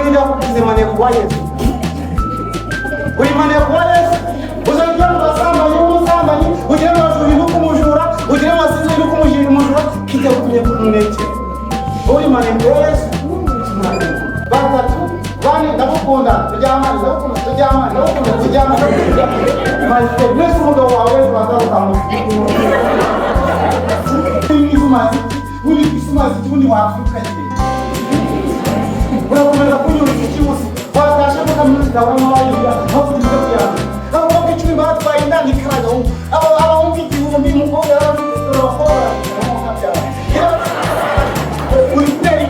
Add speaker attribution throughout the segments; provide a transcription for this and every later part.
Speaker 1: nida kugize maneko wa Yesu uri maneko wa Yesu uzagira mubasambanyi umusambanyi ugira amajuru n'ukumujura ugira amasizi n'ukumujura kijya kunye kumuneke uri maneko wa Yesu batatu bane ndabukunda tujyamana ndabukunda tujyamana maze mwese umugabo wawe bazawukamu uri kisumazi kibundi wakwikanye urakomeza kunyura ikibuzi watasha mukamuzida w'amabayira aho kugira byane aho bakicuma batwaye indani karaga abo umugihumbi mukobwa yarafite uri kweri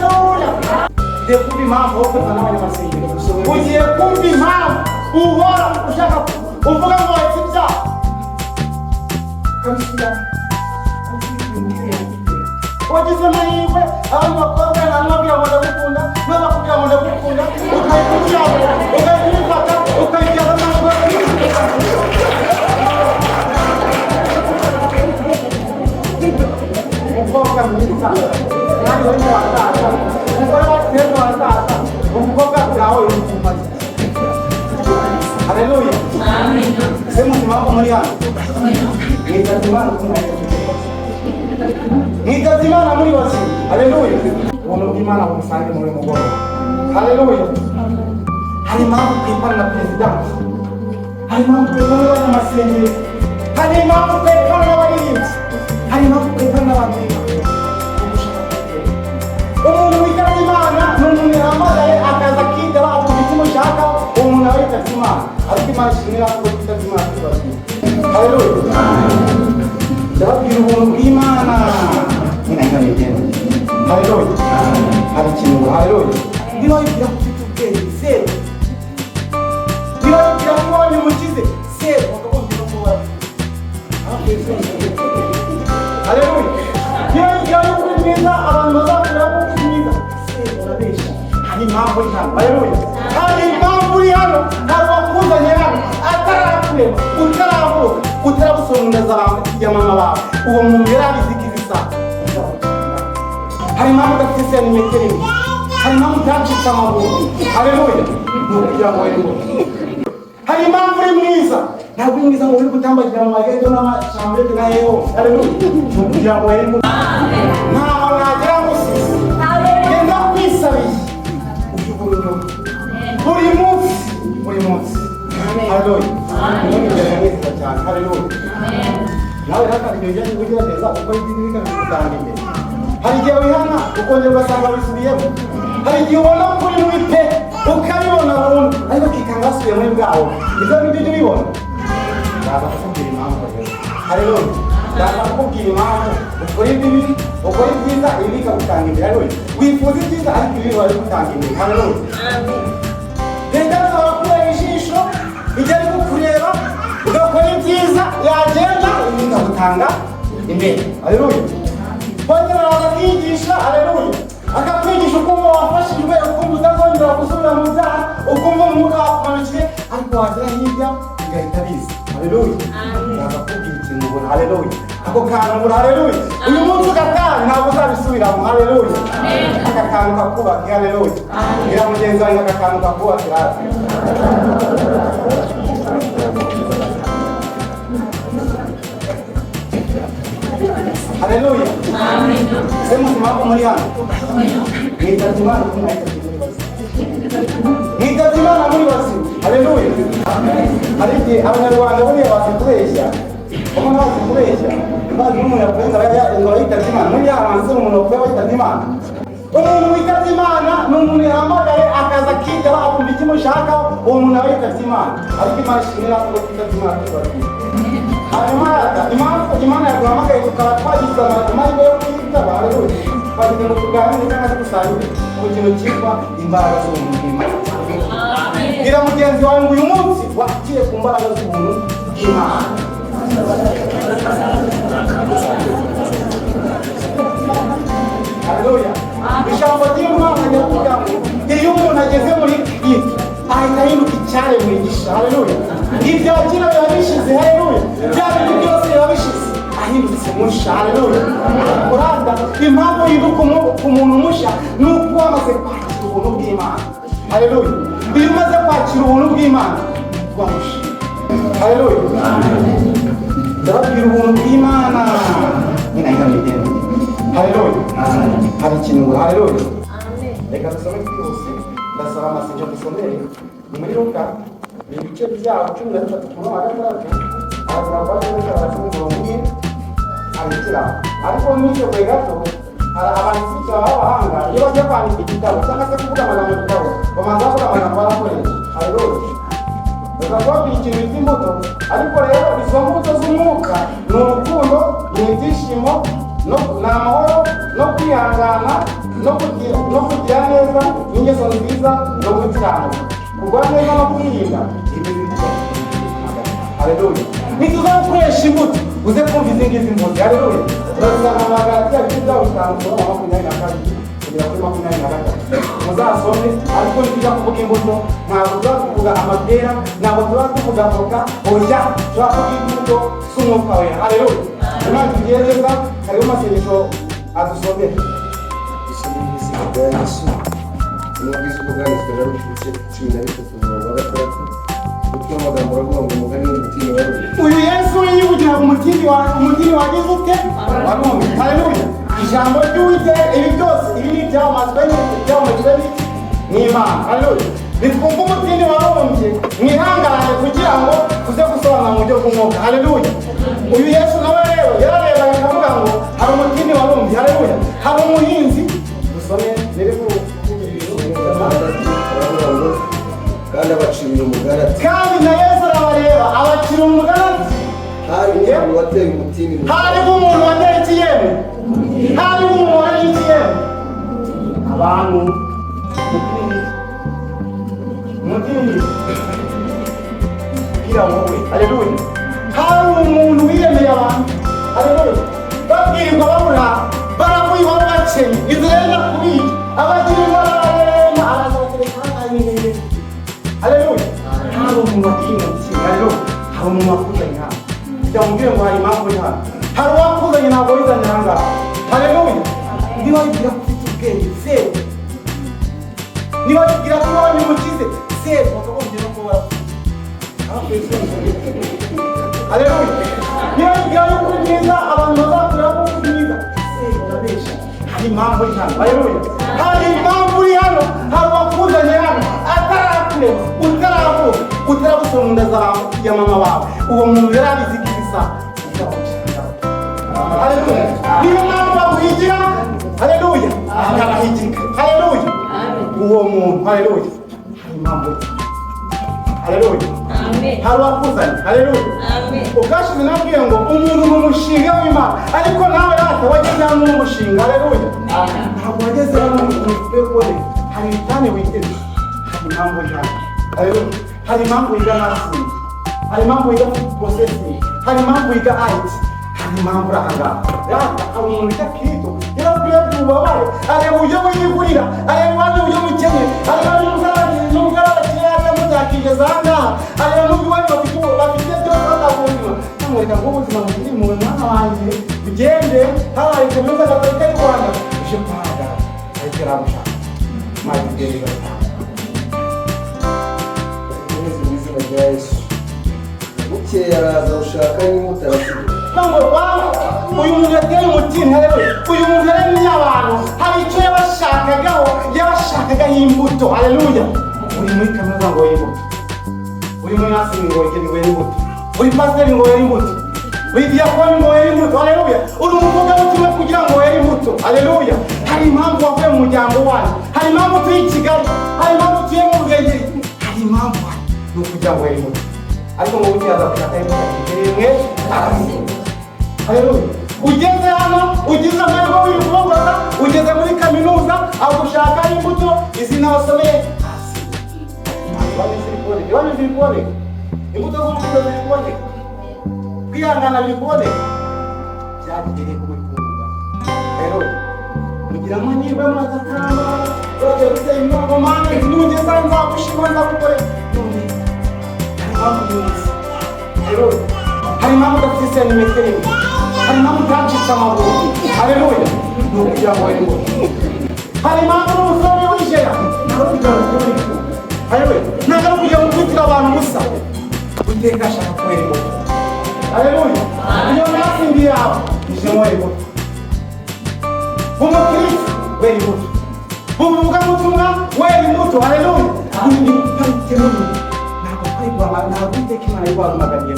Speaker 1: ugiye kumva impamvu wowe ufata n'abanyamasengesho ugiye kumva impamvu uhora ushaka uvuga ngo wahita ibyaha ukabishyira wagize amahirwe abantu bakobwa ntababwira ngo ndagukunda n'abakubwira ngo ndagukunda ukahita ubyaha ugahita ubifata ukayibyaza amahirwe umukobwa mwiza kandi wari wasaza umugore wacu wasaza umukobwa bwawe yumumaze haleluya amen sema simama muri hano nitazimana muri bose haleluya ubuntu bw'Imana bumusange muri mugoro haleluya hari impamvu twipana na perezidansi hari impamvu twipana n'abanyamasengesho hari impamvu twipana n'abaririmbyi hari impamvu twipana n'abantu umuntu witabye Imana ni umuntu yahamagaye akaza akitaba akumva icyo umushaka umuntu nawe yitabye Imana ariko Imana ishimira ko yitabye Imana tubabwira haleluya ndababwira ubuntu bw'Imana nyina ngigenda haleluya hari ikintu haleluya niba wibwira ko ufite ubwenge zero niba wibwira ko ubonye umukize zero wakagombye no kuba haleluya niba wibwira ko uri mwiza abantu bazakubwira ko uri mwiza zero urabeshya hari impamvu uri hano haleluya hari impamvu uri hano ntabwo wakuzanye hano atarakureba utaravuka utarabusonuneza abantu kijya mama bawe uwo muntu yarabizikiriza hari impamvu udafite sentimetero imwe hari impamvu utacitse amaguru haleluya ni ukugira ngo were hari impamvu uri mwiza ntabwo uri mwiza ngo uri gutambagira mu magendo n'amashambete na yeho haleluya ni ukugira ngo were ntaho nagira ngo usize genda kwisabiye ubyugurura buri munsi haleluya neza cyane haleluya nawe nakabyo njye kugerageza uko yidinika gutanga imbere hari igihe wihana ukongera ugasanga wisubiyemo hari igihe ubona kuri mwipe ukabibona burundu ariko kikanga asubiye muri bwawo ibyo ngibyo ujya ubibona ndaza kukubwira impamvu haleluya ndaza kukubwira impamvu ukora ibibi ukora ibyiza ibi bikagutanga imbere haleluya wifuza ibyiza ariko ibibi wari gutanga imbere haleluya leta zabakureba ijisho ijya ari kukureba ugakora ibyiza yagenda ikagutanga imbere haleluya bongera bakakwigisha haleluya akakwigisha ukumva wafashijwe ukumva utazongera gusubira mu byaha ukumva umwuka wakumanukiye ariko wagera hirya bigahita biza haleluya ndakakubwira ikintu ubona haleluya ako kantu ubona haleluya uyu munsi ugataha ntabwo uzabisubiramo haleluya aka kantu kakubaka haleluya gira mugenzi wawe aka kantu kakubakira haleluya amen sema simama muri hano nitazimana muri bose haleluya amen ariko abanyarwanda buriya bazi kubeshya umuntu bazi kubeshya bazi umuntu yakurenza ngo yitabye Imana muri yahanze umuntu wakuba yitabye Imana umuntu witabye Imana ni umuntu yahamagaye akaza akitaba akumva icyo umushaka uwo muntu nawe yitabye Imana ariko Imana ishimira ko yitabye Imana tubabwira Imana yaduhamagaye tukaba twagize amahirwe yo kwitaba haleluya twagize ngo tuganire cyangwa se dusangire ku kintu cyitwa imbaraga z'ubuntu bw'Imana bwira mugenzi wawe ngo uyu munsi wakire ku mbaraga z'ubuntu bw'Imana haleluya ijambo ry'Imana riravuga ngo iyo umuntu ageze muri Kristo ahita ahinduka icyaremwe gisha haleluya ibyo kino biba bishize haleluya bya bintu byose biba bishize ahindutse mushya. Haleluya. Uranda impamvu yibuka ku muntu mushya ni uko wamaze kwakira ubuntu bw'Imana. Haleluya. Iyo umaze kwakira ubuntu bw'Imana uba mushya. Haleluya. Ndababwira ubuntu bw'Imana ninahingamigenzi. Haleluya. Hari ikintu. Haleluya. Reka dusome twihuse. Ndasaba amasengesho dusomere muri Luka ibice byaho 13 ku murongo wa 6 aravuga umurongo abikira ariko n'icyo kwe gato hari abanditsi b'abahanga iyo bajya kwandika igitabo cyangwa se kuvuga amagambo mu gitabo bamanza kuvuga amagambo barakoresha. Haleluya. Reka twabwira ikintu cy'imbuto ariko rero izo mbuto z'umwuka ni urukundo, ni ibyishimo, ni amahoro, no kwihangana, no kugira neza, n'ingeso nziza, no gukiranuka, kugwa neza no kwirinda ibi bityo. Haleluya. Nituza gukoresha imbuto uze kumva izi ngizi mbuto. Haleluya. Turasanga Abagalatiya ibice byaho 5:22 kugera kuri 23. Muzasome ariko nitujya kuvuga imbuto ntabwo tuba tuvuga amapera, ntabwo tuba tuvuga voka, oya tuba tuvuga imbuto z'umwuka wera. Haleluya. Imana tugereza kariho amasengesho adusomera.
Speaker 2: Umubwiza ubwanditswe na Luka ibice 13 umurongo wa 6 utwo amagambo aravuga ngo umugani w'umutini warumye.
Speaker 1: Uyu Yesu yivugira umutini wagize ute? Warumye. Haleluya. Ijambo ry'Uwiteka ibi byose ibi ni ibyamazwe n'Imana. Haleluya. Nitwumva umutini warumye mwihangane kugira ngo uze gusobanura mu buryo bw'umwuka. Haleluya. Uyu Yesu nawe rero yararebaga akavuga ngo hari umutini warumye. Haleluya. Hari umuhinzi dusome nereko
Speaker 2: kandi abacira umugarati.
Speaker 1: Kandi na Yesu arabareba abacira umugarati.
Speaker 2: Hariho umuntu wateye umutini.
Speaker 1: Hariho umuntu wateye ikiyemu. Hariho umuntu wateye ikiyemu. Abantu umutini kira wowe. Haleluya. Hari umuntu wiyemeye abantu. Haleluya. Babwirirwa babura baravuye babacenye izirenda kubica abakirimo bararema arazatereka hanyine. Haleluya. Hari umuntu wakinutse. Haleluya. Hari umuntu wakuzanye hano. Ndamubwira ngo hari impamvu uri hano. Hari uwakuzanye ntabwo wizanye aha ngaha. Haleluya. Niba wibwira ko ufite ubwenge sewe, niba wibwira ko iwawe nimukize sewe, wakagombye no kuba warapfuye. Haleluya. Niba wibwira yuko uri mwiza abantu bazakureba ko uri mwiza sewe, urabeshya. Hari impamvu uri hano. Haleluya. Hari impamvu uri hano. Hari uwakuzanye hano atarakureba utaravuka utarabusoma mu nda ya mama wawe. Uwo muntu yari abizi ko ibisa. Haleluya. Niyo mpamvu baguhigira. Haleluya. Akabahigika. Haleluya. Uwo muntu. Haleluya. Hari impamvu. Haleluya. Hari uwakuzanye. Haleluya. Ubwashize nabwiye ngo umuntu mu mushinga w'Imana ariko nawe rata wageze hano mu mushinga. Haleluya. Ntabwo wageze hano mu kubekore. Hari ibitane witeze. Hari impamvu ijana. Haleluya. Hari impamvu yiga nursing. Hari impamvu yiga processing. Hari impamvu yiga IT. Hari impamvu urahangara. Rata hari umuntu wita Kristo yarakwiye kubabare areba uburyo wiyigurira areba iwanyu uburyo mukene areba n'umugarabakire yaramuzakigeza aha ngaha areba n'ubwo iwanyu bafite byose batavunjwa namwereka ngo ubuzima bukiri mu mwana wanjye bugende habaye kaminuza gatolika y'u Rwanda uje kuhagara ariko yaramushaka maze igereza
Speaker 2: izina rya Yesu. Bukeye araza ushaka n'umutarasiga.
Speaker 1: Uyu muntu yateye umutini. Haleluya. Uyu muntu yaremye abantu hari icyo yabashakagaho imbuto. Haleluya. Uri muri kaminuza ngo were imbuto, uri muri nursing ngo were imbuto, uri pasiteri ngo were imbuto, uri diyakoni ngo were imbuto. Haleluya. Uri umuvugabutumwa kugira ngo were imbuto. Haleluya. Hari impamvu wavuye mu muryango wanyu, hari impamvu tuye i Kigali, hari impamvu tuye mu Ruhengeri, hari impamvu ni ukugira ngo were imbuto. Ariko ngo ukiyaza gushaka imbuto rimwe arasiga. Haleluya. Ugeze hano ugize amahirwe w'ibivumbaga ugeze muri kaminuza aho gushaka imbuto izina wasomeye hasi. Iwanyu ziri kuboneka. Imbuto z'urukundo ziri kuboneka. Kwihangana biri kuboneka. Byagereye ku bikunga. Haleluya. Mugira amahirwe muratakamba urajya gutera imbago mana nugeza nzagushima nzagukore. Hari impamvu udafite sentimetero imwe. Hari impamvu byacitse amaguru. Haleluya. Ni ukugira ngo were imbuto. Hari impamvu n'umusore w'ijera ntabwo kugira ngo ube imbuto. Haleluya. Ntabwo ari ukugira ngo kwitira abantu gusa. Uwiteka ashaka ko wera imbuto. Haleluya. Iyo nasi yawe nije wera imbuto. Umukristo wera imbuto. Umuvugabutumwa wera imbuto. Haleluya. Undi ntitemo ntabwo kwigwa ntabwo Uwiteka Imana yiguhamagariye.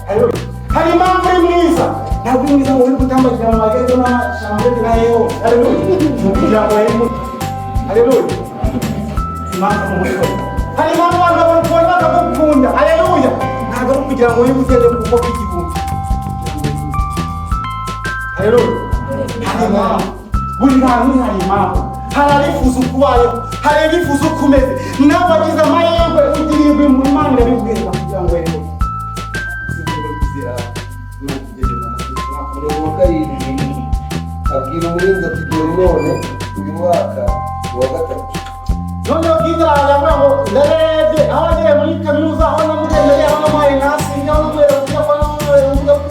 Speaker 1: Haleluya. Hari impamvu uri mwiza. Ntabwo uri mwiza ngo uri gutambagira mu mageto n'amashambure na yeho. Haleluya. Kugira ngo were imbuto. Haleluya. Impamvu mu musore. Hari impamvu abantu bakora bakagukunda. Haleluya. Ntabwo ari kugira ngo wibuteze kuko bw'igihumbi. Haleluya. Hari impamvu. Buri hantu hari impamvu. Hari abifuza ukubayeho. Hari abifuza uko umeze. Nawe wagize amahirwe ugirirwa mu Imana irabiguhera kugira ngo were imbuto.
Speaker 2: Umurongo wa karindwi abwira umurinzi ati dore none uyu mwaka ni uwa gatatu.
Speaker 1: Noneho Bwitara aravuga ngo ndarebye aho agere muri kaminuza aho namugendeye aho namuhaye nasi aho namwereka kujya kwa namwereka uvuga ko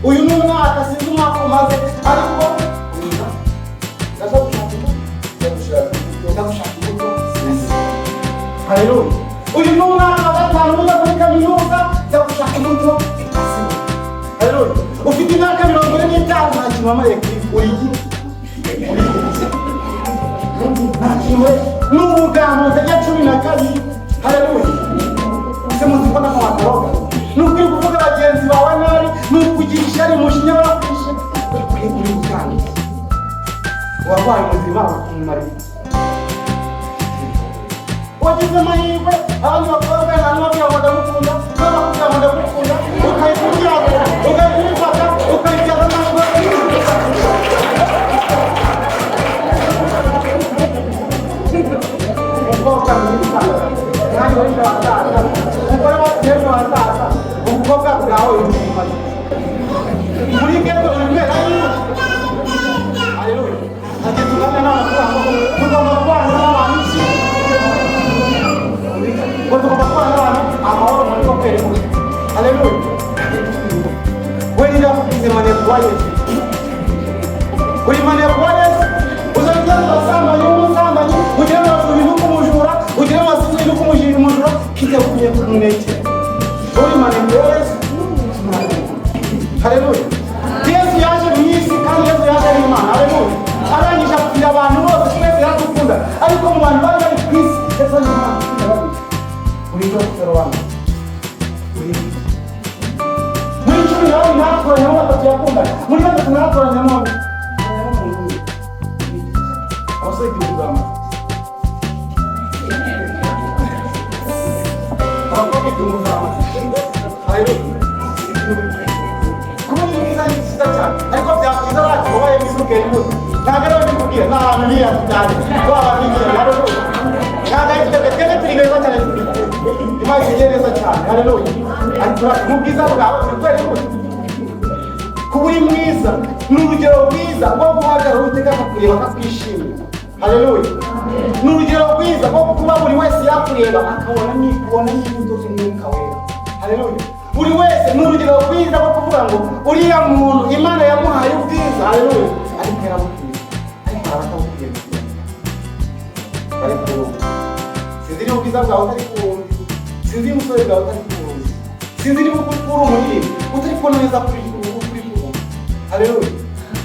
Speaker 1: uyu ni umwaka sinzi umwaka umaze ariko ndaza gushaka imbuto. Haleluya. Uyu ni umwaka wa gatanu uza muri kaminuza njya gushaka imbuto. Haleluya. Ufite imyaka 45 nta kintu wamariye kuri giti. Nta kintu n'ubugambo utajya 12. Haleluya. Se muzikona kwa watoroka. Nukuri kuvuga bagenzi bawe nabi, nukugira ishari mushinya bakwishe. Uri gukanda. Wabaye muzima kumari. Wagize amahirwe abantu bakobwa hano bakabona gukunda, bakabona gukunda, ukayikugira ukayifata, ukayijyana ntabwo. Umukobwa mwiza, ntabwo ari ndabaza. Umugore wateje wazaza, umukobwa bwawe yumva. Muri ghetto umwera yiwe. Haleluya. Ati tugana n'abantu tugomba kubana n'abantu iki? Tugomba kubana n'abantu amahoro muri kopere. Haleluya. Wewe ndio usemane kwa Yesu. Ulimane kwa Yesu. Uzajya basamba y'umusamba ni ugire wasubira kumujura, ugire wasubira kumujura kijya kuye kumuneke. Ulimane kwa Yesu. Haleluya. Yesu yaje mwisi kandi Yesu yaje ari Imana. Haleluya. Arangije kugira abantu bose twese yaradukunda. Ariko mu bantu bari bari kwisi Yesu ari Imana. Uri cyo kurobanura. Muri cumi nawe ntakoranye n'abatatu yakunda. Muri batatu ntakoranye n'umuntu. Abasore igihugu bamaze. Abakobwa igihugu bamaze. Haleluya. Kuba mwiza ni cyiza cyane. Ariko byakwiza bati wabaye mwizuke n'umuntu. Ntabwo ari abikubwira nta hantu niya cyane. Waba bigira haleluya. Ntabwo ari twebwe turi beza cyane. Imana igiye neza cyane. Haleluya. Ariko mu bwiza bwawe twere kuba uri mwiza ni urugero rwiza rwo guhagarara Uwiteka akakureba akakwishimira. Haleluya. Ni urugero rwiza rwo kuba buri wese yakureba akabona n'imbuto z'umwuka wera. Haleluya. Buri wese ni urugero rwiza rwo kuvuga ngo uriya muntu Imana yamuhaye ubwiza. Haleluya. Ariko yaramukwiye. Ariko arakabukwiye. Ariko sinzi niba ubwiza bwawe utari kuwundi. Sinzi niba umusore bwawe utari kuwundi. Sinzi niba ukuri umurire utari kubona neza kuri kuwundi. Haleluya.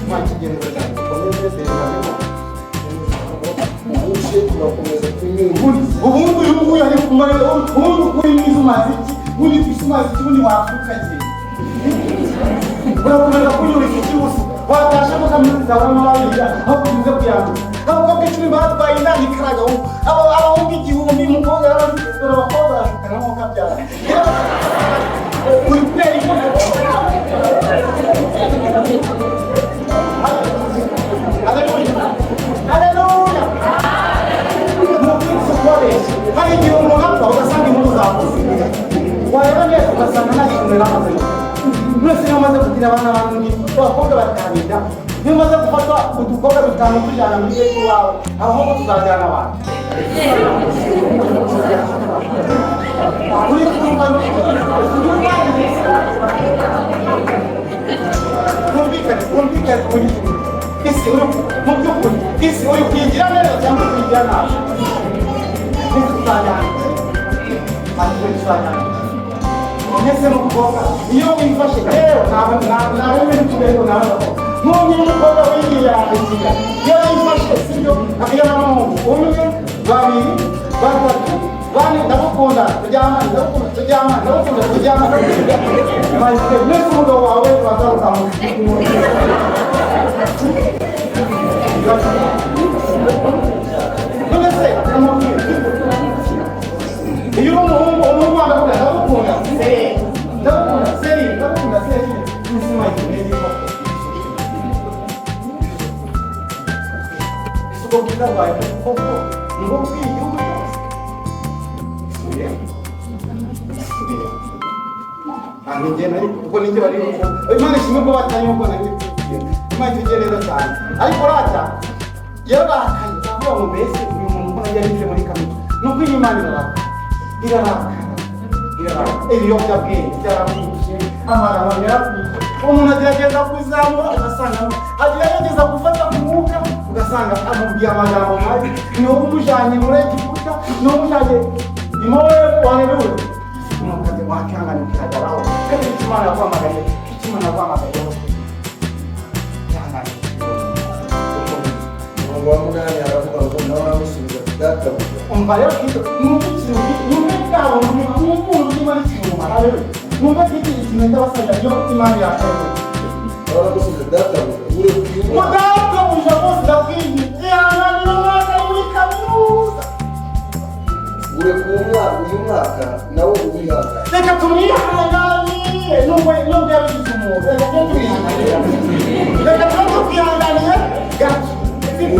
Speaker 1: Imana ikigenza cyane. Komeze neza.
Speaker 2: Turakomeza kunyura.
Speaker 1: Ubundi uyu nguyu ari kumara ubundi ukuri mwiza umaze iki? Ubundi kwisumaze iki ubundi wafuka je. Urakomeza kunyura iki cyose. Watasha mukamuriza w'amabanga aho kubize kuyanga. Abo kwicumi batwaye indani ikaraga abo igihumbi mukobwa yarabisera abakobwa ashukana mo kabyara. Uri kweri Haleluya. Hari igihe umuntu apfa ugasanga impuzu zakuze. Wareba neza ugasanga nta kintu yaramaze. Mwese niyo maze kugira abana bandi abakobwa batangira. Niyo maze gufata udukobwa dutanu tujyana muri yesu wawe. Abahungu tuzajyana abantu. Uri kumva kwiteza muri isi uri mu by'ukuri isi uri kwigira neza cyangwa kwigira nabi isi tuzajyana ariko tuzajyana mwese mukobwa iyo wifashe rero ntabwo ibintu turego nawe n'undi mukobwa wigira ikiga iyo yifashe sibyo akajya n'umuhungu umwe babiri batatu bane ndagukunda turyamane ndagukunda turyamane ndagukunda turyamane mwese umugabo wawe bazaruka mu none se amubwira iyo umuhungu wandakunda ndagukunda ndagukunda seri n'umutima y'inezi koko isuko bwiza bwawe koko ngo bw'iyi gihugu cyose ngena kuko ninjye bari Imana ishimwe ko batanye uko nari Imana igiye neza cyane ariko rata yarakaye avuga ngo mbese uyu muntu ko najya yinjire muri kamera nuko Imana iraraka ibiyobyabwenge byarabuje amara yarabuje umuntu agerageza kuzamura ugasanga agerageza gufata umwuka ugasanga amubwiye amagambo mabi ni wowe umujyanye muri Egiputa ni wowe umujyanye imowe waneruwe nukaze wakihangana ukihagaraho kandi Imana yakwamagaye Imana yakwamagaye cyangwa
Speaker 2: ngo munani aravuga ngo nawe amusubiza data
Speaker 1: umva rero kito n'umukabo n'umuntu Imana ikintu rero numva kiti ikintu cy'abasanga yo Imana yakoze
Speaker 2: aramusubiza data uri kwiba
Speaker 1: data uje bose ndabwiye ihangana n'umwaka muri kaminuza
Speaker 2: uri kumwaka uyu mwaka nawe ubihangana
Speaker 1: reka tumwihanganiye nubwo yabigize umuntu reka tumwihanganiye gato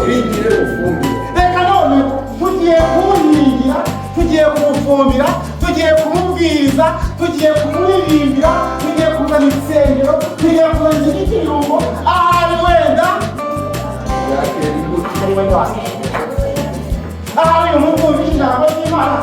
Speaker 2: urindire ufumbire
Speaker 1: reka none tugiye kuwuhingira tugiye kumufumbira tugiye kumubwiriza tugiye kumuririmbira tugiye kuzana insengero tugiye kuzana ikirungo ahari wenda ari wenda wasi ahari umukumbi ijambo ry'Imana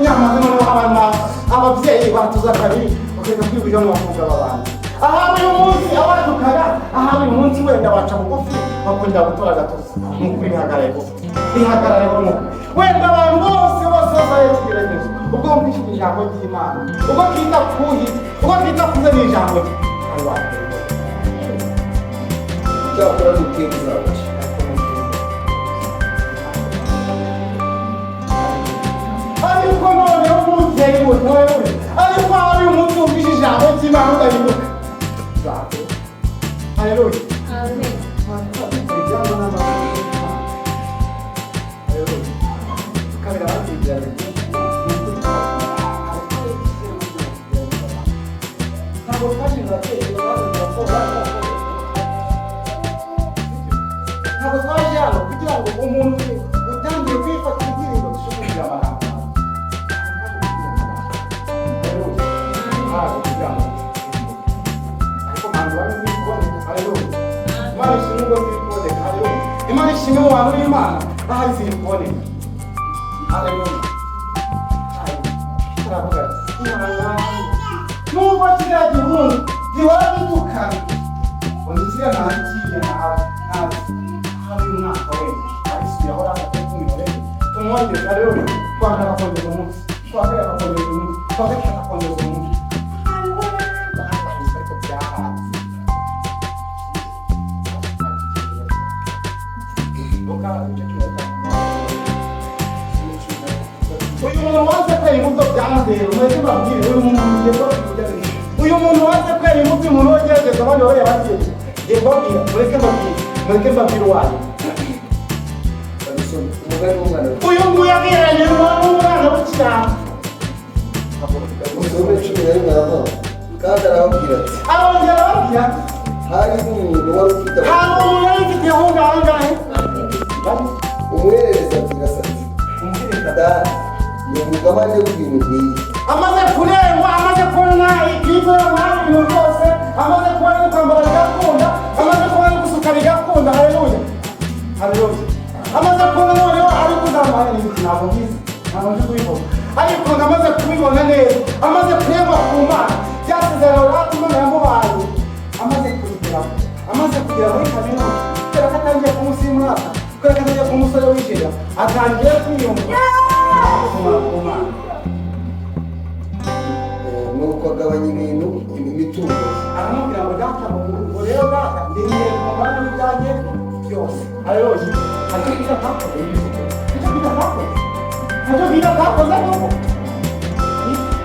Speaker 1: nyamaze noneho ababyeyi batuza kabiri bakajya kwibwira mu bakobwa b'abandi ahari uyu munsi abadukaga ahari uyu munsi wenda baca bugufi bakongera gutora agatuza n'ukuri bihagarare gusa bihagarare n'ukuri wenda abantu bose bazaye kigeragezo ubwo mwishyize ijambo ry'Imana ubwo kita kuyi ubwo kita kuze n'ijambo ry'Imana
Speaker 2: cyakora n'ubwenge
Speaker 1: ariko noneho umubyeyi mutowe ariko hari umunsi wumvise ijambo ry'Imana udahinduka haleluya amen ntabwo twaje hano kugira ngo umuntu utangiye kwifata indirimbo dushobora amagambo Imana ishimwe mu bantu b'Imana bahari ziri kuboneka haleluya turavuga nubwo kiriya gihungu gihora gitukana ngo kiriya ntakiye ntazi uyu mwaka wenda arisubiye ahora agatekumiore tumwongere haleluya twakora akongeza umunsi twakora akongeza umunsi twakora akongeza umunsi uyu muntu waze kwera imbuto byamutera mwese mbabwire uyu muntu waze kwera imbuto umuntu wogerageza abandi baba yabateye mbabwira mureke mbabwire uwayo uyu nguyu abwiranye n'umwana w'ikiranga
Speaker 2: kandi arababwira ati
Speaker 1: arongera ababwira
Speaker 2: hari umuntu wari ufite
Speaker 1: ahunga ahangahe
Speaker 2: umwerereza agira ati data ni umugabane w'ibintu nk'iyi
Speaker 1: amaze kurengwa amaze kubona ibyiza ibintu byose amaze kubona kwambara bigakunda amaze kubona gusuka bigakunda haleluya haleluya amaze kubona noneho ari kuzamara n'ibiti ntabwo mbizi ntabwo nzi kubivuga ariko amaze kubibona neza amaze kureba ku Mana byasezerano Imana yamubaye amaze kubigeraho amaze kugera muri kaminuza kubera ko atangiye kumusimurata kubera ko atangiye kumusore w'ijera atangiye kwiyumva
Speaker 2: nuko agabanya ibintu imitungo
Speaker 1: aramubwira ngo data ngo rero data ngiye mu mwanya w'ibyanjye byose ayoye icyo bita kakoze icyo bita kakoze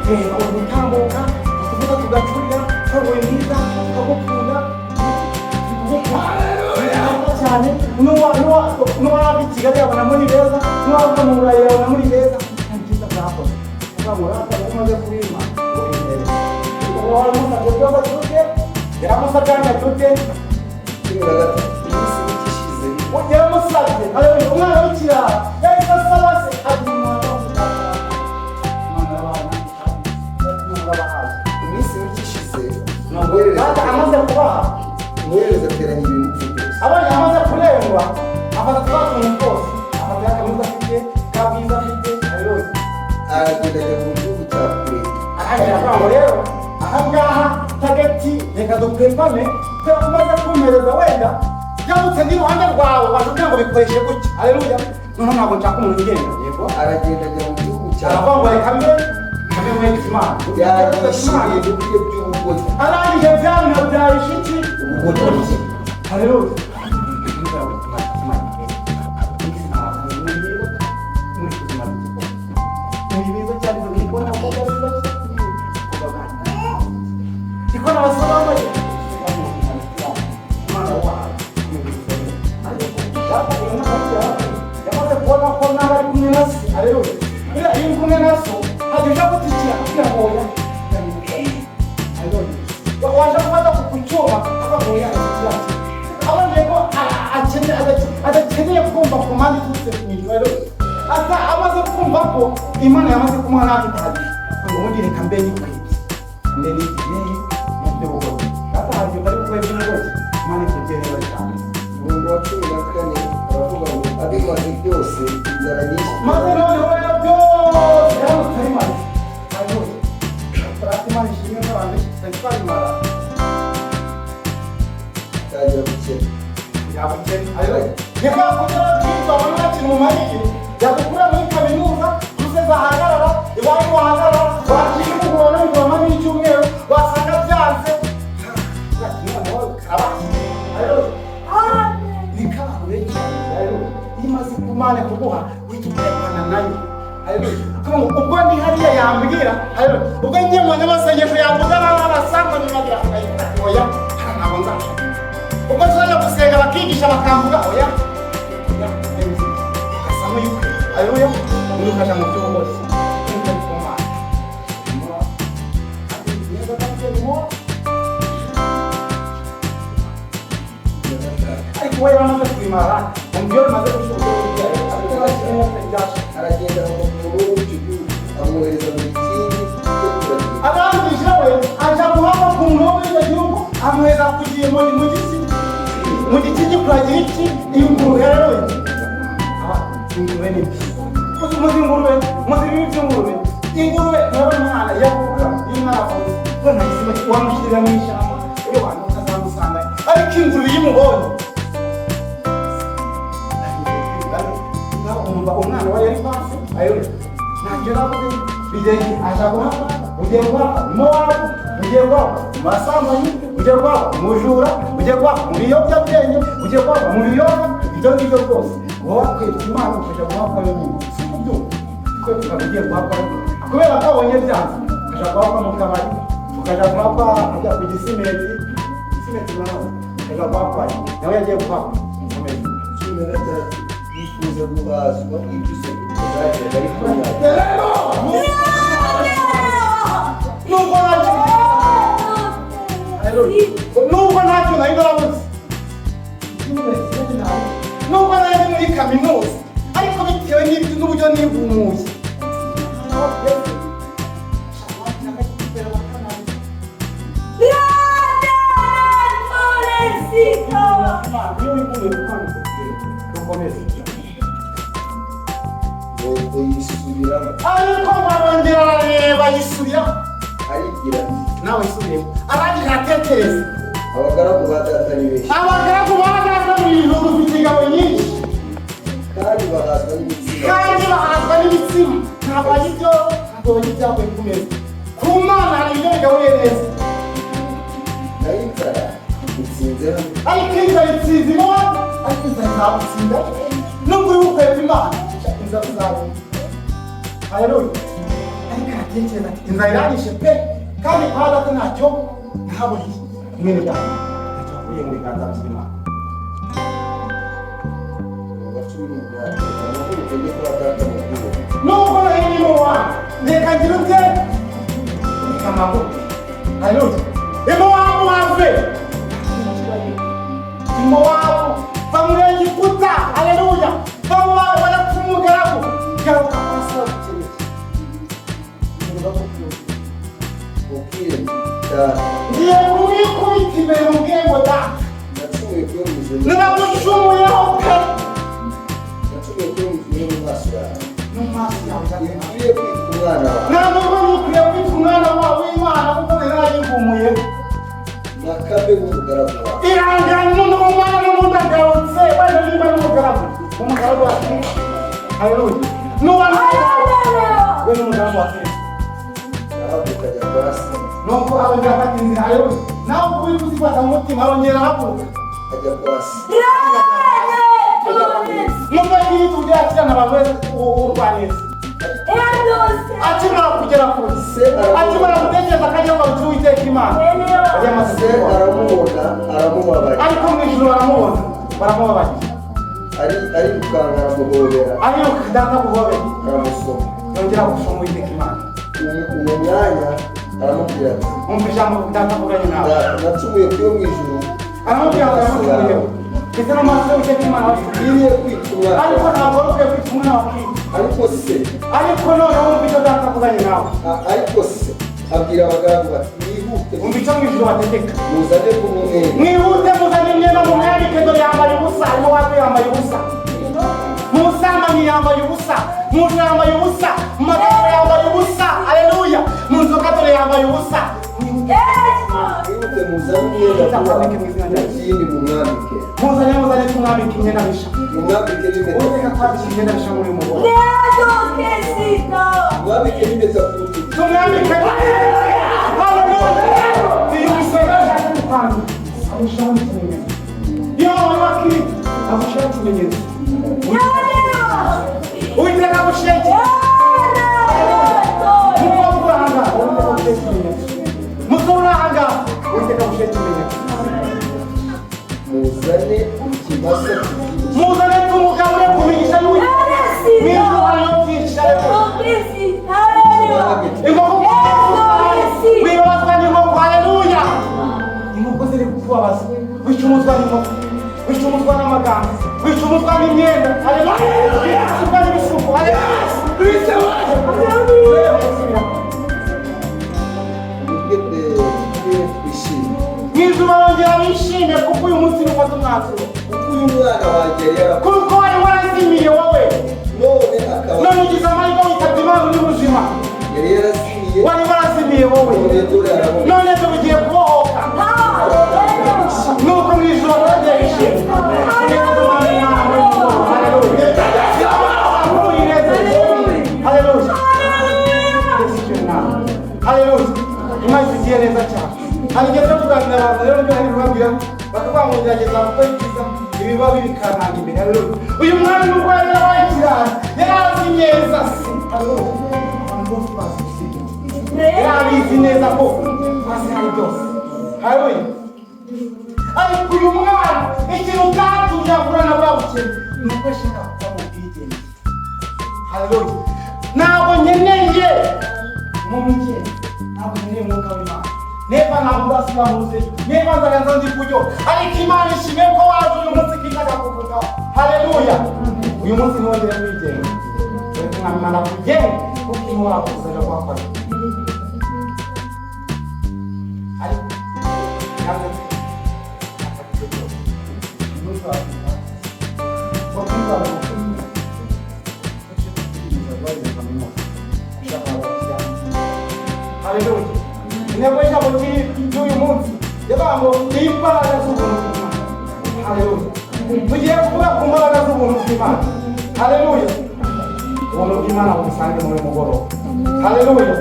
Speaker 1: nuko gutambuka tuvuga tugacurira twagoye mwiza tukagukunda cyane n'uwaba i Kigali yabona muri beza n'uwava mu Burayi yabona muri beza ntikiza kakoze ukamurata umaze kubima waramusabye byose tute yaramusaganya tute yaramusabye umwana w'ikirara yahise asaba se ati umwana
Speaker 2: iminsi mike ishize
Speaker 1: amaze kubaha
Speaker 2: umuhereza ateranya ibintu byose
Speaker 1: abonye amaze kurengwa afata twa tuntu twose afata y'akamuza afite ka bwiza afite ayoye
Speaker 2: aragenda ajya mu gihugu cya kure
Speaker 1: aragira ngo rero ahangaha tageti reka dukwepame kubera ko umaze kumpereza wenda yabutse n'iruhande rwawe wavuga ngo bikoreshe gutya aleluya noneho ntabwo nshaka umuntu ugenda yego
Speaker 2: aragenda ajya mu gihugu cya
Speaker 1: aravuga ngo reka mbe mwegeze imana
Speaker 2: yagishimiye n'uburyo by'ubugozi
Speaker 1: arangije bya bintu byarishe iki
Speaker 2: ubugozi
Speaker 1: aleluya Ikona wasalamu yamaze kubona ko nawe ari kumwe nasi aleluya ila iyo uri kumwe naso hajya gutikira kugira ngo waje kubaza kukucyuma akagoya abanje ko adakeneye kumva ku mpande zose asa amaze kumva ko imana yamaze kumuha natwe kabiri ngo ubundi reka mbe nikwibye mbe nikwibye mu byo bugozi ata hari bari kwebye n'ubugozi imana ikugerera cyane
Speaker 2: umurongo wa 14 aravuga ngo abimaze byose inzara nyinshi
Speaker 1: maze noneho rero byose hano tutari maze hanyuma turate imana ishimwe n'abantu tutari twabimara
Speaker 2: atangira gukena
Speaker 1: yabukene ayoye niko yakugera bwitwa abantu bakina mu mariye yadukura muri kaminuza duseze ahagarara iwanyu wahagarara wakira umugabane w'ingoma n'icyumweru wasanga byanze imaze kumane kuguha uhita utekana nayo ubwo ndi hariya yambwira ubwo ngiye mu nyamasengesho yavuga n'abasanga nyuma oya ntabwo nzashaka ubwo tuzajya gusenga bakigisha bakamvuga oya asa n'uyukwe aleluya undi ukaja mu by'ubugozi utari ku mana ariko we bamaze kubimara umubyo bimaze gushoboka
Speaker 2: aragenda amaguru w'icyo gihugu amwohereza mu ikindi
Speaker 1: arangije we aja guhama ku muntu wo muri icyo gihugu amuheza kugiye mu giti gikuragira iki ingurube rero ingurube ni iki muzi ingurube muzi ibintu by'ingurube ingurube nawe umwana yavuga iyo umwana avuze we ntagisima wamushyirira mu ishyamba iyo wantu utazamusanga ariko ingurube iyo umubonye umwana we yari pasi ayoye ntacyo navuze bigenge aja guhama ugiye guhama mowabu ugiye guhama masambanyi ugiye guhama umujura ugiye guhama mu biyobyabwenge ugiye guhama mu biyoga ibyo ngibyo rwose wowe wakwita imana ukajya guhakwa nyine si kubyumva twe tukaba ugiye guhakwa kubera ko abonye byanze ukaja guhakwa mu kabari ukaja guhakwa ujya ku gisimenti nanone ukaja guhakwa nawe yagiye guhakwa
Speaker 2: 13 yifuza guhazwa ibyo usenge kuzagera ariko
Speaker 1: nubwo ntacyo nari narabuze nubwo nari muri kaminuza ariko bitewe n'uburyo nivumuye
Speaker 2: ngo yisubiramo
Speaker 1: ariko barongera barareba yisubira
Speaker 2: arigira
Speaker 1: nawe isubiremo arangije atekereza
Speaker 2: abagaragu ba data ni benshi
Speaker 1: abagaragu ba data mu ijuru dufite ingabo nyinshi
Speaker 2: kandi bahazwa n'imitsima ntabwo
Speaker 1: ari byo byavuye ku meza ku mana hari ibyo bigabuye neza
Speaker 2: nayo inzara itsinze hano
Speaker 1: ariko inzara itsinze iwawe ariko inzara izagutsinda nubwo uri bukweva imana inzara zawe haleluya ariko aratekereza ati inzara iranyishe pe kandi kwa data ntacyo ntaburiye mwene data ntacyo akuriye mu biganza by'imana nubwo nahindi mu wanyu reka ngira ute reka amaguru haleluya imowabu wave imowabu bamure Egiputa haleluya bamubawe barapfa umugaragu garuka hasi bagukeneye ngiye kubikubita imbere mu bwenge da naragucumuyeho pe mu maso yawe ntabwo nukwiye kwita umwana wawe w'Imana kuko narayivumuye ihangane noneho umwana n'undi agarutse bane niba n'umugaragu umugaragu wa Kristo haleluya we n'umugaragu wa Kristo nuko abandi bafata inzira haleluya nawe uko uri kuzifata mu mutima arongera arahaguruka nubwo ngiye tubyakirana abantu bose urwaneza akimara kugera kure akimara gutekereza akajya ngo abicire Uwiteka Imana
Speaker 2: aramubabaye
Speaker 1: ariko mu ijuru baramubona baramubabaye
Speaker 2: arirukanka aramuhobera
Speaker 1: ariruka data guhobera
Speaker 2: aramusoma
Speaker 1: yongera gusoma Uwiteka Imana
Speaker 2: uwo mwanya aramubwira ati
Speaker 1: umva ijambo data avuganye nawe
Speaker 2: nacumuye kuyo mu ijuru
Speaker 1: aramubwira ngo yamucumuyeho ndetse n'amaso y'Uwiteka Imana
Speaker 2: biriye kwita umwana
Speaker 1: ariko ntabwo wari ukwiye kwita umwana wa Kristo ariko noneho wumva icyo data avuganye nawe
Speaker 2: ariko se abwira abagaragu bati mwihute
Speaker 1: umva icyo mu ijuru bategeka
Speaker 2: muzane kumumwera
Speaker 1: mwihute muzane imyenda mu mwambike dore yambaye ubusa arimo wawe yambaye ubusa musambanyi yambaye ubusa muntu yambaye ubusa mu magambo yambaye ubusa haleluya mu nzoga dore yambaye ubusa
Speaker 2: mwihute muzane imyenda n'ikindi mumwambike
Speaker 1: muzane tumwambike imyenda misha
Speaker 2: mumwambike n'impeta
Speaker 1: ureka twambike imyenda misha muri uyu mugore
Speaker 2: mwambike n'impeta ku rutugu
Speaker 1: tumwambike haleluya iyo umusore ashaka gupanga agushyiraho n'ikimenyetso iyo wari wakiri agushyiraho ikimenyetso Uwiteka agushyiraho ikimenyetso mukobwa urahanga Uwiteka agushyiraho ikimenyetso musore urahanga Uwiteka agushyiraho ikimenyetso
Speaker 2: muzane ikimasa
Speaker 1: muzane tumugabure ku migisha y'Uwiteka mw'ijuru hariyo byinshi inkoko wibabazwa n'inkoko haleluya inkoko ziri kukubabaza wicumuzwa n'inkoko wicumuzwa n'amagambo wicumuzwa n'imyenda haleluya wicumuzwa n'ibisuko haleluya mw'ijuru barongera bishime kuko uyu munsi ufata umwanzuro
Speaker 2: uyu mwana wanjye
Speaker 1: kuko wari warazimiye wowe none ugize amahirwe witabye Imana uri muzima
Speaker 2: yari yarazimiye
Speaker 1: wari warazimiye wowe none tubigiye kubohoka nuko mw'ijuru barongera bishime haleluya Imana izigiye neza cyane hari igihe cyo kuganira abantu rero nibyo hari kubabwira bakavuga ngo ngerageza gukora ibyiza ibiba bibikananga imbere haleluya uyu mwana nubwo yari yarabaye ikirara yari azi neza se haleluya abantu bose bazi yari abizi neza ko hasi hari byose haleluya ariko uyu mwana ikintu cyatumye ahura na bwa bukene ni uko ashaka kuba mu bwigenge haleluya ntabwo nkeneye mu mugeni ntabwo nkeneye umwuka w'Imana neva ntabwo urasubira mu ruzeyo neva nzaganza ndi kuryo ariko Imana ishimye ko waje uyu munsi kikaga kuvugaho haleluya uyu munsi ntiwongere kwigenga dore ko Umwami Imana akugenga kuko imura kuzaga kwakora ariko ntabwo haleluya intego y'ijambo ry'uyu munsi yabaye ngo imbaraga z'ubuntu bw'Imana. Haleluya. Tugiye kuvuga ku mbaraga z'ubuntu bw'Imana. Haleluya. Ubuntu bw'Imana busange muri mugoroba. Haleluya.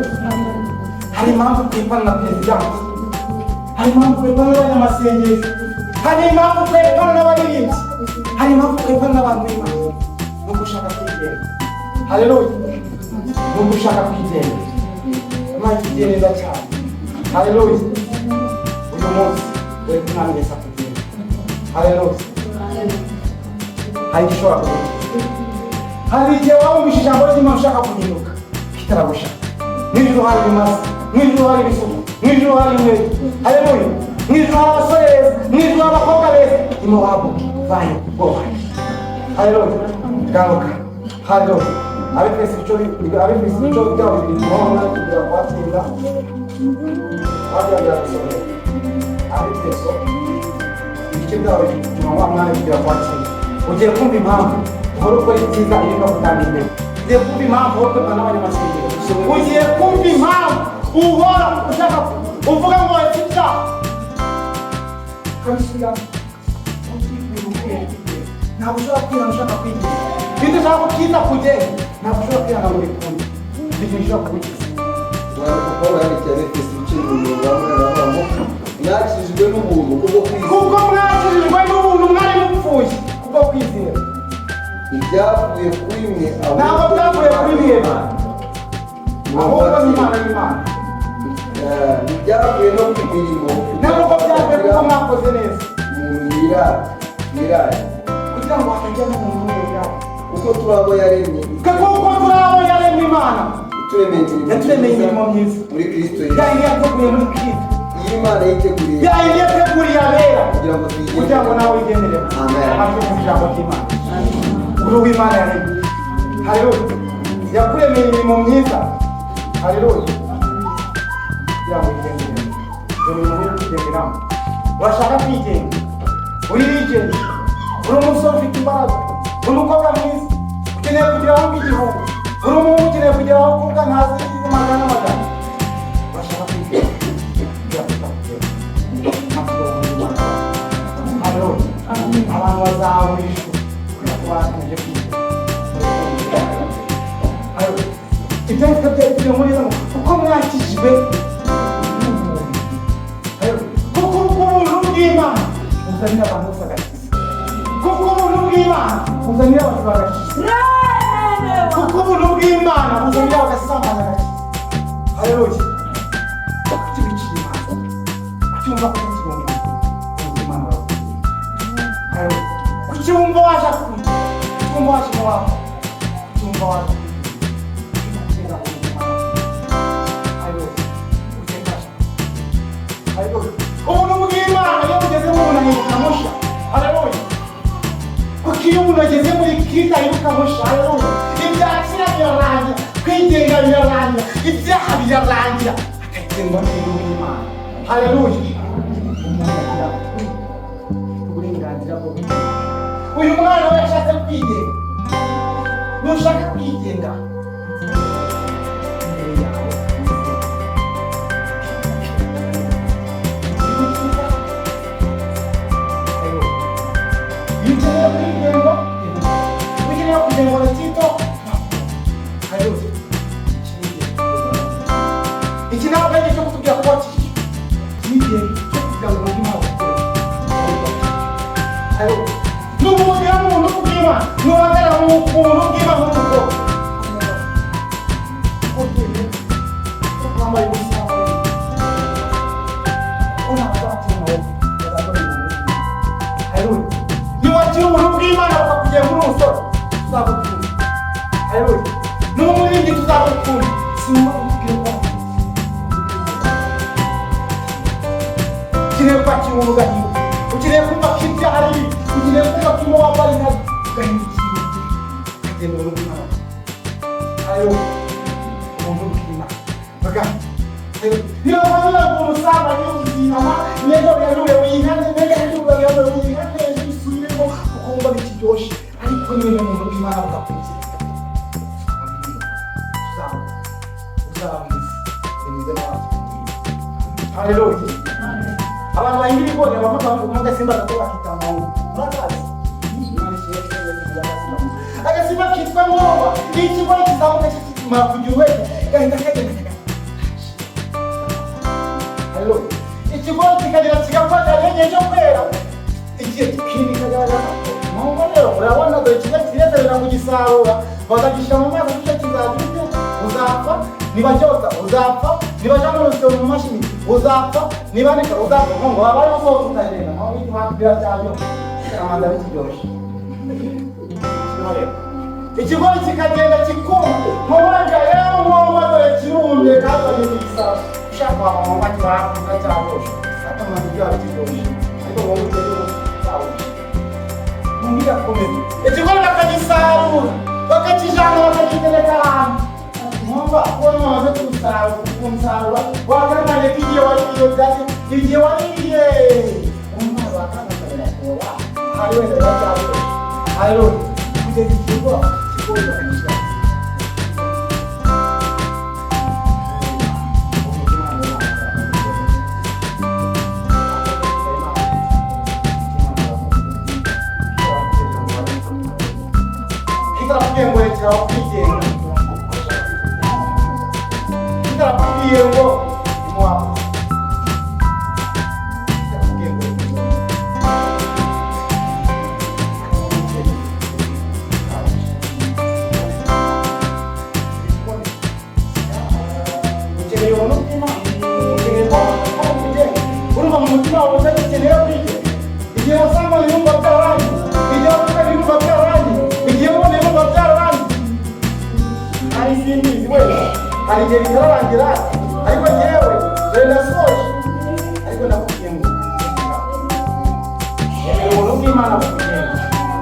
Speaker 1: Hari impamvu twipana na perezidansi, hari impamvu twipana n'abanyamasengesho, hari impamvu twipana n'abaririmbyi, hari impamvu twipana n'abantu b'Imana. Ni ugushaka kwigenga. Haleluya. Ni ugushaka kwigenga. Imana igiye neza cyane. Haleluya. Uyu munsi uri kumwami Yesu akugenda. Haleluya. Hari igishobora kuguha. Hari igihe wumvise ijambo ry'Imana ushaka guhinduka kitaragushaka. N'ijuru hari ibimazi, n'ijuru hari ibisuko, n'ijuru hari inkweto. Haleluya. N'ijuru hari abasore beza, n'ijuru hari abakobwa beza. Imowabu vayo gowayo. Haleluya. Garuka. Haleluya. Abefesi ibico byabo bibiri tubona kugira ngo batsinda. Wajya birasomera. Abefeso ibice byabo bibiri tubona wa mwanya kugira ngo batsinda. Ugiye kumva impamvu uhora ukora ibyiza iyo ukagutanga imbere. Ugiye kumva impamvu uhora ukora n'abanyamasengesho. Ugiye kumva impamvu uhora ushaka uvuga ngo wacyica ukabisubira ntabwo ushobora kwihana ushaka kwigira. Iyo ushaka kukiza kugenda ntabwo ushobora kwihana ngo bikunde. Ibyo bishobora kugukiza.
Speaker 2: Paul yandikiye Abefeso ibice bibiri aravuga ngo mwakijijwe n'ubuntu kubwo kwizera.
Speaker 1: Kuko mwakijijwe n'ubuntu mwari mupfuye kubwo kwizera.
Speaker 2: Ibyavuye kuri mwe
Speaker 1: ntabwo byavuye kuri mwe ahubwo ni Imana y'Imana.
Speaker 2: Ibyavuye no ku mirimo
Speaker 1: ntabwo byavuye kuko mwakoze neza.
Speaker 2: Umuntu yiraye
Speaker 1: kugira ngo hakajya n'umuntu w'umugabo.
Speaker 2: Kuko turi abo yaremye.
Speaker 1: Kuko turi abo yaremye Imana. Yaturemeye imirimo myiza
Speaker 2: muri Kristo Yesu.
Speaker 1: yari yateguye muri Kristo.
Speaker 2: Iyi Imana yiteguriye.
Speaker 1: Yari yateguriye abera
Speaker 2: kugira ngo
Speaker 1: nawe wigenderemo.
Speaker 2: Amen.
Speaker 1: Ariko mu ijambo ry'Imana. Uri uw'Imana yaremye. Haleluya. Yakuremeye imirimo myiza. Haleluya. Kugira ngo wigenderemo. Dore umuntu uri kugenderamo. Urashaka kwigenga. Urigenga. Uri umusore ufite imbaraga. Uri umukobwa mwiza. Ukeneye kugira aho igihumbi. Uri umuhungu ukeneye kugira aho kuvuga ntazi magana n'amagana. Urashaka kwigenga. Abantu bazahurishwa kugira ngo bakomeje kwiga. Ibyo ariko byari muri zo kuko mwakijijwe kuko ubuntu bw'Imana buzanira abantu bose agakiza. Kuko ubuntu bw'Imana buzanira abantu bagakiza. Kuko ubuntu bw'Imana buzanira abagasambana agakiza. Haleluya. Kuki biciye Imana? Kucyumva ko kibonye Imana wawe. Haleluya. Kucyumva waje kuki? Kucyumva waje mu wawe. Kucyumva waje. Ubuntu bw'Imana iyo bugeze mu muntu ahinduka mushya. Haleluya. Kuko iyo umuntu ageze muri Kristo ahinduka mushya. Haleluya. Ibyaha birarangira, kwigenga birarangira, ibyaha birarangira, akagengwa n'ubuntu bw'Imana. Haleluya. Umuntu agira uburenganzira bwo kwigenga. Uyu mwana we yashatse kwigenga. Nushaka kwigenga imbere yawe ukeneye kwigenga, ukeneye kugenga na Tito. Haleluya. Iki ntabwo ari cyo kutubwira ko wakijijwe. Iki ni igihe cyo kugira ngo umutima wawe haleluya. N'ubuntu n'umuntu bw'Imana n'uhagarara mu buntu bw'Imana nk'umukobwa. Wambaye ubusa una wakati haleluya. Niwagira ubuntu bw'Imana bakakugira muri umusore tuzagukunda. Haleluya. N'umuririmbyi tuzagukunda. Simba ukubwira ko ukeneye kwakira umuntu ugahinduka. Ukeneye kumva ko ibyaha ari bibi. Ukeneye kumva ko imo wambaye nabi ugahindukira ukagenda ubuntu bw'Imana. Haleluya. Ubuntu bw'Imana. Niyo mpamvu umuntu usanga yuzuyama neza byaruye wihane neza byaruye wihane isubiremo ukumva bikiryoshye ariko niyo umuntu w'Imana ugakurikira uzaba mwiza ni mwiza n'abantu. Haleluya. Abantu bahindura agasimba gatoba kitwa nkoba murazi agasimba kitwa nkoba ikigo kizamuka kikimara kugira uwete gahita kagenda. Halo ikigo kikagira kigafata nkenye cyo kwera igihe kindi kagaragara nkoba rero urabona dore kiba kirezerera mu gisarura bakagishyira mu mazi kuko kizagirira uzapfa niba cyota uzapfa niba cyangwa urusyo mu mashini uzapfa niba nika uzapfa ngo babaye ko utagenda aho bitwabira cyane amanda bikiryoshye ikigo kikagenda kikuma mubanja rero mwoba dore kirumye kandi n'isaba ushaka mu mati wakuka cyaryoshye atuma ibyo bikiryoshye ariko wowe utegera cyawo mungira komedi ikigo bakagisarura bakakijana bakagitereka ahantu mwumva kubona wamaze kumusarura wagaragaye ko igihe wariye byatsi igihe wariye umwana wakanakabira kuba hari wese aracyaryoshye hariho kugeza ikigo kigomba kugishyira kitarakugengorekera wakwigenga kitarakubwiye ngo imuwawe ukeneye umutima ukeneye ko kugenga urumva mu mutima wawe ukeneye kwigenga igihe wasanga ibirungo byararangiye igihe wasanga ibirungo byararangiye igihe ubona ibirungo byararangiye hari izindi wese hari igihe bitararangira ariko njyewe dore nasoje ariko nakubwiye ngo ubuntu bw'Imana bukugenga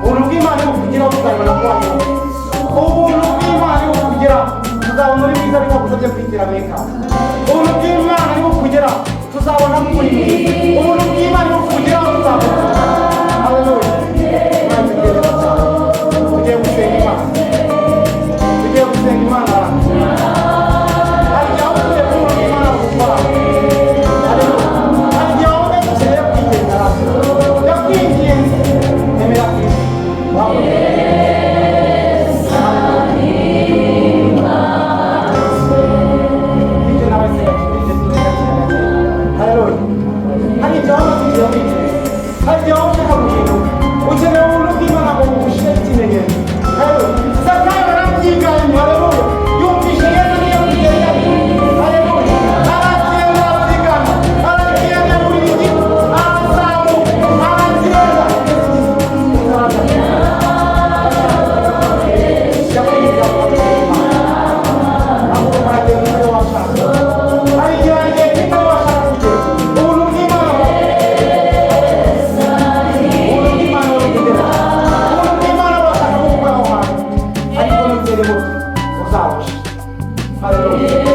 Speaker 1: ubuntu bw'Imana bukugeraho tukabona ko wanyuma ubuntu bw'Imana bukugeraho tuzaba muri bwiza bitagusabye kwigira meka ubuntu bw'Imana bukugeraho tuzabona ko muri mwiza ubuntu bw'Imana bukugeraho tuzabona haleluya tugiye gusenga Imana tugiye gusenga Imana Hallelujah.